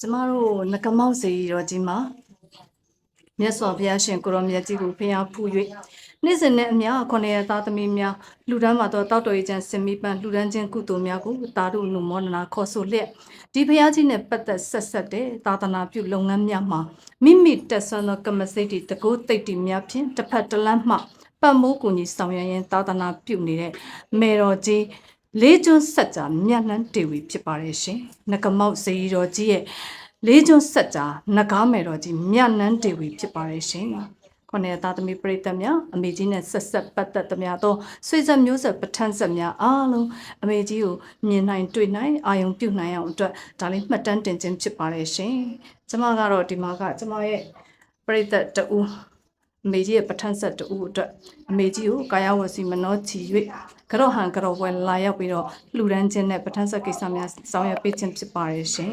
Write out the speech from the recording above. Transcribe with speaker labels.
Speaker 1: ကျမတို့ငကမောက်စီရောကြီးမှာမြတ်စွာဘုရားရှင်ကိုရောမြတ်ကြီးကိုဖျားဖူး၍နေ့စဉ်နဲ့အမျှခொနည်းသားသမီးများလူဒန်းမှာတော့တောက်တော်ရေးချမ်းစင်မီပန်းလူဒန်းချင်းကုသိုလ်များကိုတာတို့နုမောဒနာခေါ်ဆိုလျက်ဒီဘုရားကြီးနဲ့ပတ်သက်ဆက်ဆက်တဲ့သာသနာပြုလုပ်ငန်းများမှာမိမိတက်ဆွမ်းသောကမ္မစိတ်တကူတိတ်တီများဖြင့်တစ်ဖက်တစ်လမ်းမှပတ်မိုးကူညီဆောင်ရွက်ရင်သာသနာပြုနေတဲ့မေတော်ကြီးလေးကျွန်းဆက်ကြာမြတ်နှန်းတေဝီဖြစ်ပါတယ်ရှင်ငကမောက်စီတော်ကြီးရဲ့လေးကျွန်းဆက်ကြာနဂါးမယ်တော်ကြီးမြတ်နှန်းတေဝီဖြစ်ပါတယ်ရှင်ခொနည်းသားသမီးပရိသတ်များအမေကြီးနဲ့ဆက်ဆက်ပတ်သက်သမျှသောဆွေဆက်မျိုးဆက်ပဋ္ဌာန်းဆက်များအားလုံးအမေကြီးကိုမြင်နိုင်တွေ့နိုင်အာယုံပြုနိုင်အောင်အတွက်ဒါလေးမှတ်တမ်းတင်ခြင်းဖြစ်ပါတယ်ရှင်ကျမကတော့ဒီမှာကကျမရဲ့ပရိသတ်တူအမေကြီးရဲ့ပဋ္ဌာန်းဆက်တူအတွက်အမေကြီးကိုကာယဝစီမနောချီ၍ကြော့ဟန်ကြော့ဝဲလာရောက်ပြီးတော့လှူဒန်းခြင်းနဲ့ပဋ္ဌာန်းဆက်ကိစ္စများဆောင်ရွက်ပေးခြင်းဖြစ်ပါတယ်ရှင်